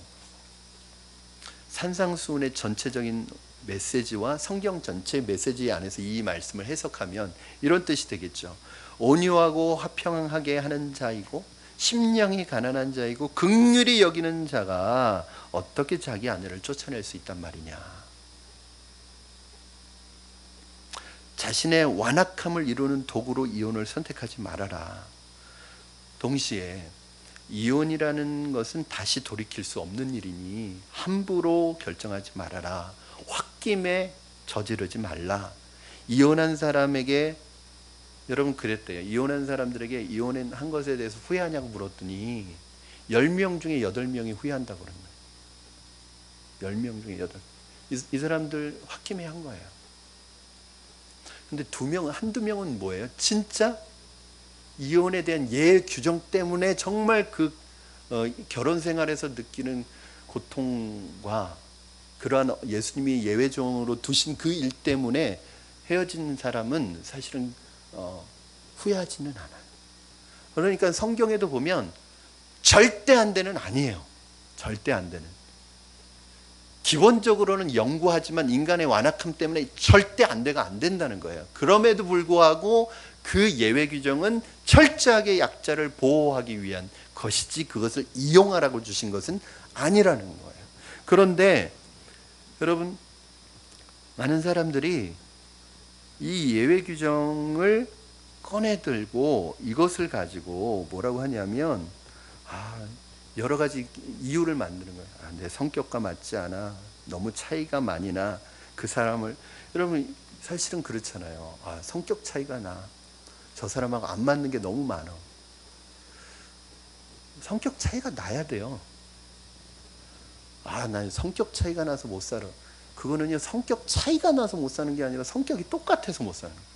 산상수훈의 전체적인 메시지와 성경 전체 메시지 안에서 이 말씀을 해석하면 이런 뜻이 되겠죠. 온유하고 화평하게 하는 자이고 심령이 가난한 자이고 긍휼히 여기는 자가 어떻게 자기 아내를 쫓아낼 수 있단 말이냐. 자신의 완악함을 이루는 도구로 이혼을 선택하지 말아라. 동시에 이혼이라는 것은 다시 돌이킬 수 없는 일이니 함부로 결정하지 말아라. 홧김에 저지르지 말라. 이혼한 사람에게 여러분 그랬대요. 이혼한 사람들에게 이혼한 것에 대해서 후회하냐고 물었더니 10명 중에 8명이 후회한다고 그런 거예요. 10명 중에 8. 이 사람들 홧김에 한 거예요. 근데 한두 명은 뭐예요? 진짜 이혼에 대한 예의 규정 때문에 정말 결혼 생활에서 느끼는 고통과 그러한 예수님이 예외종으로 두신 그 일 때문에 헤어진 사람은 사실은 후회하지는 않아요. 그러니까 성경에도 보면 절대 안 되는 아니에요. 절대 안 되는. 기본적으로는 영구하지만 인간의 완악함 때문에 절대 안 된다는 거예요. 그럼에도 불구하고 그 예외 규정은 철저하게 약자를 보호하기 위한 것이지 그것을 이용하라고 주신 것은 아니라는 거예요. 그런데 여러분 많은 사람들이 이 예외 규정을 꺼내들고 이것을 가지고 뭐라고 하냐면 여러 가지 이유를 만드는 거예요. 내 성격과 맞지 않아. 너무 차이가 많이 나. 그 사람을 여러분 사실은 그렇잖아요. 성격 차이가 나. 저 사람하고 안 맞는 게 너무 많아. 성격 차이가 나야 돼요. 난 성격 차이가 나서 못 살아. 그거는요 성격 차이가 나서 못 사는 게 아니라 성격이 똑같아서 못 사는 거예요.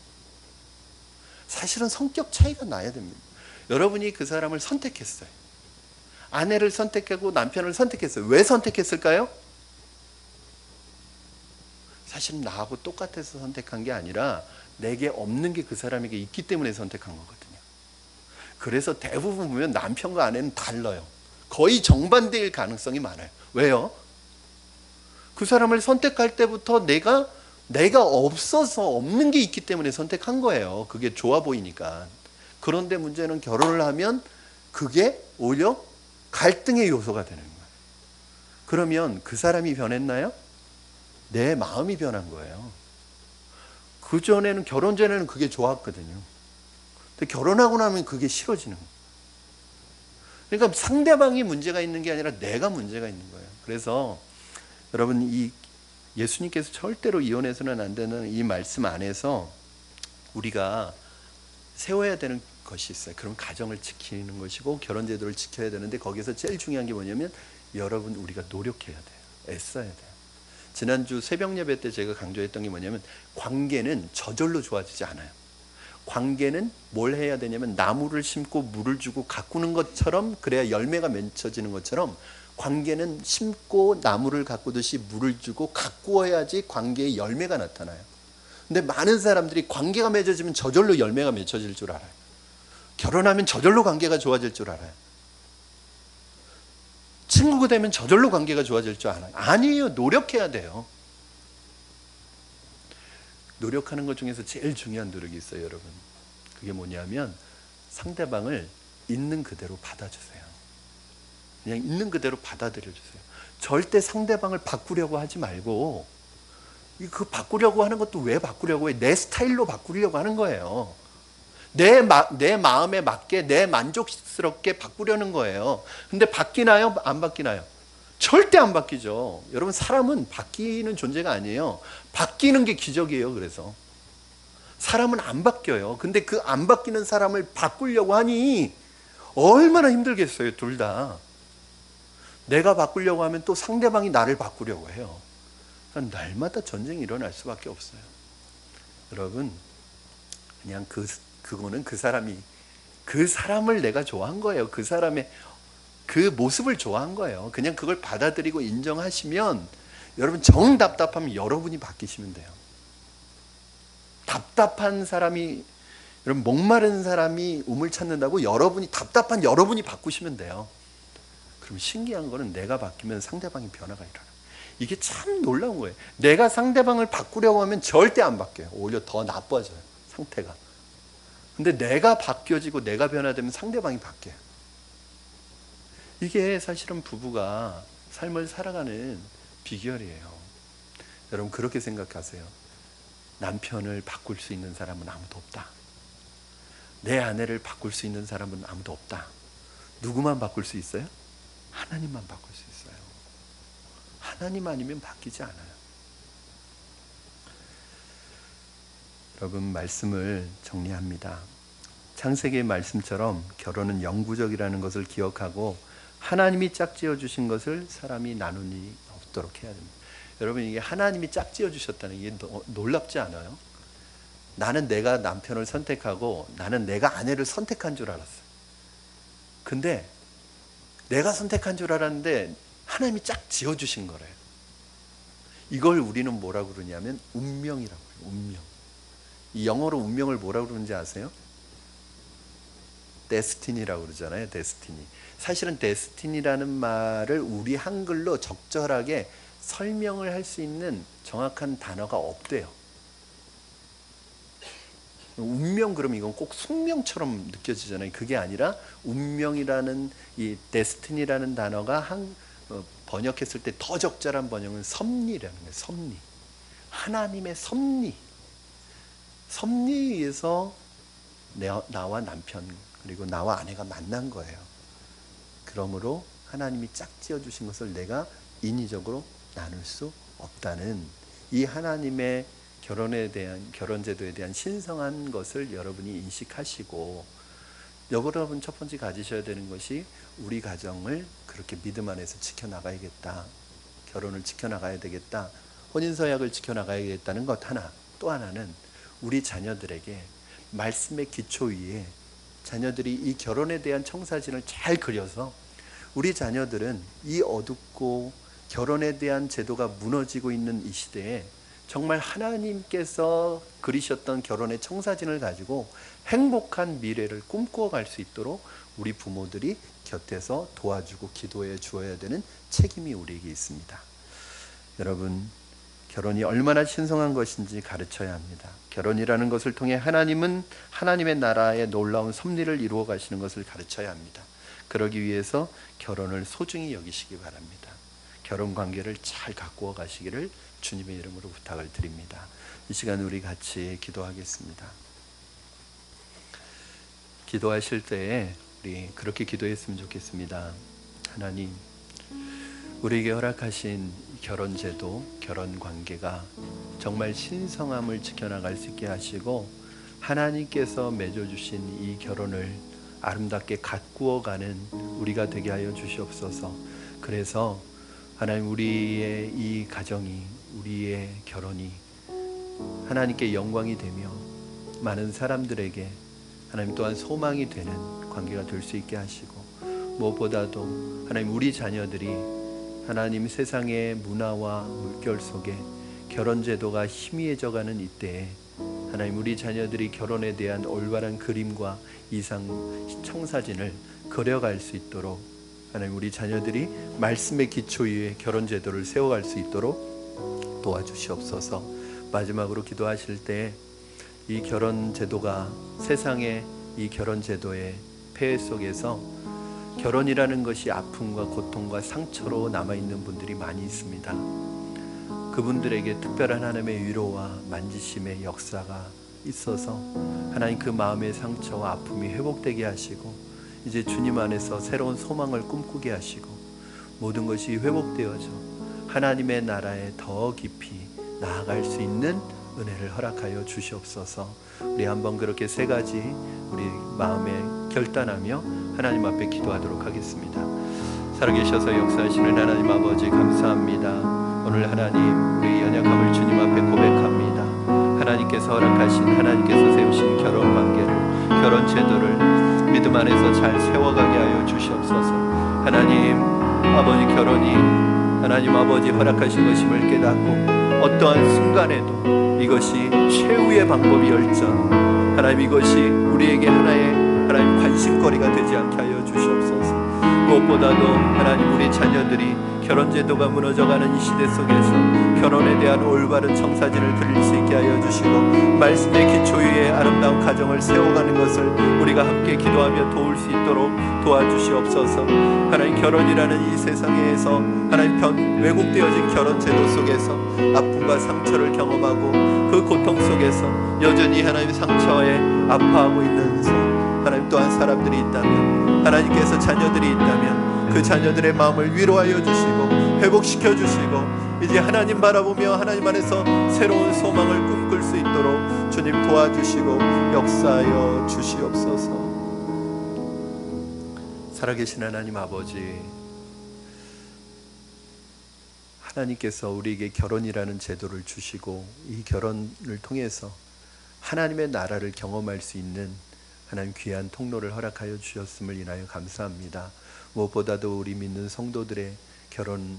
사실은 성격 차이가 나야 됩니다. 여러분이 그 사람을 선택했어요. 아내를 선택하고 남편을 선택했어요. 왜 선택했을까요? 사실은 나하고 똑같아서 선택한 게 아니라 내게 없는 게 그 사람에게 있기 때문에 선택한 거거든요. 그래서 대부분 보면 남편과 아내는 달라요. 거의 정반대일 가능성이 많아요. 왜요? 그 사람을 선택할 때부터 내가 없어서 없는 게 있기 때문에 선택한 거예요. 그게 좋아 보이니까. 그런데 문제는 결혼을 하면 그게 오히려 갈등의 요소가 되는 거예요. 그러면 그 사람이 변했나요? 내 마음이 변한 거예요. 그전에는 결혼 전에는 그게 좋았거든요. 근데 결혼하고 나면 그게 싫어지는 거예요. 그러니까 상대방이 문제가 있는 게 아니라 내가 문제가 있는 거예요. 그래서 여러분 이 예수님께서 절대로 이혼해서는 안 되는 이 말씀 안에서 우리가 세워야 되는 것이 있어요. 그럼 가정을 지키는 것이고 결혼 제도를 지켜야 되는데 거기서 제일 중요한 게 뭐냐면 여러분 우리가 노력해야 돼요. 애써야 돼요. 지난주 새벽 예배 때 제가 강조했던 게 뭐냐면 관계는 저절로 좋아지지 않아요. 관계는 뭘 해야 되냐면 나무를 심고 물을 주고 가꾸는 것처럼 그래야 열매가 맺혀지는 것처럼 관계는 심고 나무를 가꾸듯이 물을 주고 가꾸어야지 관계의 열매가 나타나요. 근데 많은 사람들이 관계가 맺어지면 저절로 열매가 맺혀질 줄 알아요. 결혼하면 저절로 관계가 좋아질 줄 알아요. 친구가 되면 저절로 관계가 좋아질 줄 알아요. 아니에요. 노력해야 돼요. 노력하는 것 중에서 제일 중요한 노력이 있어요, 여러분. 그게 뭐냐면 상대방을 있는 그대로 받아주세요. 그냥 있는 그대로 받아들여주세요. 절대 상대방을 바꾸려고 하지 말고 그 바꾸려고 하는 것도 왜 바꾸려고 해? 내 스타일로 바꾸려고 하는 거예요. 내 마음에 맞게 내 만족스럽게 바꾸려는 거예요. 근데 바뀌나요? 안 바뀌나요? 절대 안 바뀌죠. 여러분 사람은 바뀌는 존재가 아니에요. 바뀌는 게 기적이에요. 그래서 사람은 안 바뀌어요. 근데 그 안 바뀌는 사람을 바꾸려고 하니 얼마나 힘들겠어요. 둘 다. 내가 바꾸려고 하면 또 상대방이 나를 바꾸려고 해요. 그러니까 날마다 전쟁이 일어날 수밖에 없어요. 여러분 그냥 그거는 그 사람을 내가 좋아한 거예요. 그 사람의 그 모습을 좋아한 거예요. 그냥 그걸 받아들이고 인정하시면 여러분 정답답하면 여러분이 바뀌시면 돼요. 답답한 사람이, 여러분 목마른 사람이 우물 찾는다고 여러분이 답답한 여러분이 바꾸시면 돼요. 그럼 신기한 거는 내가 바뀌면 상대방이 변화가 일어나요. 이게 참 놀라운 거예요. 내가 상대방을 바꾸려고 하면 절대 안 바뀌어요. 오히려 더 나빠져요, 상태가. 근데 내가 바뀌어지고 내가 변화되면 상대방이 바뀌어요. 이게 사실은 부부가 삶을 살아가는 비결이에요. 여러분 그렇게 생각하세요. 남편을 바꿀 수 있는 사람은 아무도 없다. 내 아내를 바꿀 수 있는 사람은 아무도 없다. 누구만 바꿀 수 있어요? 하나님만 바꿀 수 있어요. 하나님 아니면 바뀌지 않아요. 여러분 말씀을 정리합니다. 창세기의 말씀처럼 결혼은 영구적이라는 것을 기억하고 하나님이 짝지어 주신 것을 사람이 나누니 없도록 해야 됩니다. 여러분 이게 하나님이 짝지어 주셨다는 게 놀랍지 않아요? 나는 내가 남편을 선택하고 나는 내가 아내를 선택한 줄 알았어요. 근데 내가 선택한 줄 알았는데 하나님이 짝지어 주신 거래요. 이걸 우리는 뭐라고 그러냐면 운명이라고 해요. 운명. 이 영어로 운명을 뭐라고 그러는지 아세요? 데스티니라고 그러잖아요. 데스티니. 사실은 데스티니라는 말을 우리 한글로 적절하게 설명을 할 수 있는 정확한 단어가 없대요. 운명 그러면 이건 꼭 숙명처럼 느껴지잖아요. 그게 아니라 운명이라는 이 데스티니라는 단어가 번역했을 때 더 적절한 번역은 섭리라는 거예요. 섭리. 하나님의 섭리. 섭리에 의해서 나와 남편 그리고 나와 아내가 만난 거예요. 그러므로 하나님이 짝지어 주신 것을 내가 인위적으로 나눌 수 없다는 이 하나님의 결혼에 대한 결혼 제도에 대한 신성한 것을 여러분이 인식하시고 여러분 첫 번째 가지셔야 되는 것이 우리 가정을 그렇게 믿음 안에서 지켜나가야겠다. 결혼을 지켜나가야 되겠다. 혼인서약을 지켜나가야겠다는 것 하나. 또 하나는 우리 자녀들에게 말씀의 기초 위에 자녀들이 이 결혼에 대한 청사진을 잘 그려서 우리 자녀들은 이 어둡고 결혼에 대한 제도가 무너지고 있는 이 시대에 정말 하나님께서 그리셨던 결혼의 청사진을 가지고 행복한 미래를 꿈꾸어 갈 수 있도록 우리 부모들이 곁에서 도와주고 기도해 주어야 되는 책임이 우리에게 있습니다. 여러분, 결혼이 얼마나 신성한 것인지 가르쳐야 합니다. 결혼이라는 것을 통해 하나님은 하나님의 나라의 놀라운 섭리를 이루어 가시는 것을 가르쳐야 합니다. 그러기 위해서 결혼을 소중히 여기시기 바랍니다. 결혼 관계를 잘 가꾸어 가시기를 주님의 이름으로 부탁을 드립니다. 이 시간 우리 같이 기도하겠습니다. 기도하실 때에 우리 그렇게 기도했으면 좋겠습니다. 하나님, 우리에게 허락하신 결혼 제도, 결혼 관계가 정말 신성함을 지켜나갈 수 있게 하시고 하나님께서 맺어주신 이 결혼을 아름답게 가꾸어가는 우리가 되게 하여 주시옵소서. 그래서 하나님, 우리의 이 가정이, 우리의 결혼이 하나님께 영광이 되며 많은 사람들에게 하나님 또한 소망이 되는 관계가 될 수 있게 하시고, 무엇보다도 하나님, 우리 자녀들이 하나님 세상의 문화와 물결 속에 결혼 제도가 희미해져 가는 이때에 하나님, 우리 자녀들이 결혼에 대한 올바른 그림과 이상 청사진을 그려갈 수 있도록 하나님, 우리 자녀들이 말씀의 기초 위에 결혼 제도를 세워갈 수 있도록 도와주시옵소서. 마지막으로 기도하실 때 이 결혼 제도가 세상의 이 결혼 제도의 폐해 속에서 결혼이라는 것이 아픔과 고통과 상처로 남아있는 분들이 많이 있습니다. 그분들에게 특별한 하나님의 위로와 만지심의 역사가 있어서 하나님, 그 마음의 상처와 아픔이 회복되게 하시고 이제 주님 안에서 새로운 소망을 꿈꾸게 하시고 모든 것이 회복되어져 하나님의 나라에 더 깊이 나아갈 수 있는 은혜를 허락하여 주시옵소서. 우리 한번 그렇게 세 가지 우리 마음에 결단하며 하나님 앞에 기도하도록 하겠습니다. 살아계셔서 역사하시는 하나님 아버지, 감사합니다. 오늘 하나님, 우리 연약함을 주님 앞에 고백합니다. 하나님께서 허락하신, 하나님께서 세우신 결혼 관계를, 결혼 제도를 믿음 안에서 잘 세워가게 하여 주시옵소서. 하나님 아버지 결혼이 하나님 아버지 허락하신 것임을 깨닫고 어떠한 순간에도 이것이 최후의 방법이 열전 하나님 이것이 우리에게 하나의 하나님 관심거리가 되지 않게 하여 주시옵소서. 무엇보다도 하나님 우리 자녀들이 결혼제도가 무너져가는 이 시대 속에서 결혼에 대한 올바른 청사진을 그릴 수 있게 하여 주시고 말씀의 기초 위에 아름다운 가정을 세워가는 것을 우리가 함께 기도하며 도울 수 있도록 도와주시옵소서. 하나님 결혼이라는 이 세상에서 하나님 왜곡되어진 결혼제도 속에서 아픔과 상처를 경험하고 그 고통 속에서 여전히 하나님 상처에 아파하고 있는 하나님 또한 사람들이 있다면 하나님께서 자녀들이 있다면 그 자녀들의 마음을 위로하여 주시고 회복시켜 주시고 이제 하나님 바라보며 하나님 안에서 새로운 소망을 꿈꿀 수 있도록 주님 도와주시고 역사하여 주시옵소서. 살아계신 하나님 아버지, 하나님께서 우리에게 결혼이라는 제도를 주시고 이 결혼을 통해서 하나님의 나라를 경험할 수 있는 하나님 귀한 통로를 허락하여 주셨음을 인하여 감사합니다. 무엇보다도 우리 믿는 성도들의 결혼의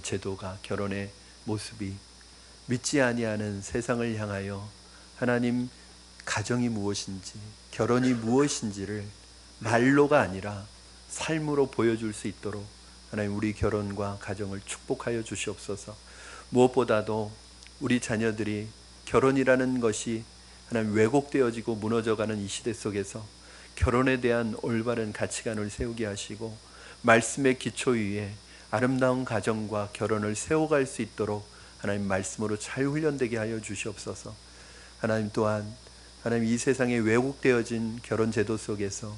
제도가, 결혼의 모습이 믿지 아니하는 세상을 향하여 하나님 가정이 무엇인지, 결혼이 무엇인지를 말로가 아니라 삶으로 보여줄 수 있도록 하나님 우리 결혼과 가정을 축복하여 주시옵소서. 무엇보다도 우리 자녀들이 결혼이라는 것이 하나님 왜곡되어지고 무너져가는 이 시대 속에서 결혼에 대한 올바른 가치관을 세우게 하시고 말씀의 기초 위에 아름다운 가정과 결혼을 세워갈 수 있도록 하나님 말씀으로 잘 훈련되게 하여 주시옵소서. 하나님 또한 하나님 이 세상에 왜곡되어진 결혼 제도 속에서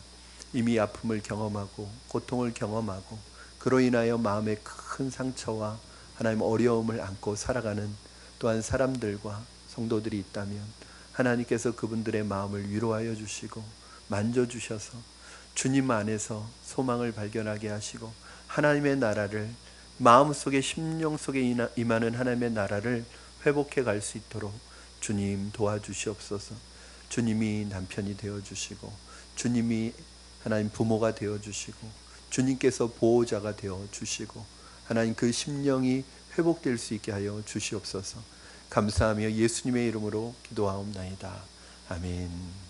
이미 아픔을 경험하고 고통을 경험하고 그로 인하여 마음에 큰 상처와 하나님 어려움을 안고 살아가는 또한 사람들과 성도들이 있다면 하나님께서 그분들의 마음을 위로하여 주시고 만져주셔서 주님 안에서 소망을 발견하게 하시고 하나님의 나라를 마음속에 심령 속에 임하는 하나님의 나라를 회복해 갈 수 있도록 주님 도와주시옵소서. 주님이 남편이 되어주시고 주님이 하나님 부모가 되어주시고 주님께서 보호자가 되어주시고 하나님 그 심령이 회복될 수 있게 하여 주시옵소서. 감사하며 예수님의 이름으로 기도하옵나이다. 아멘.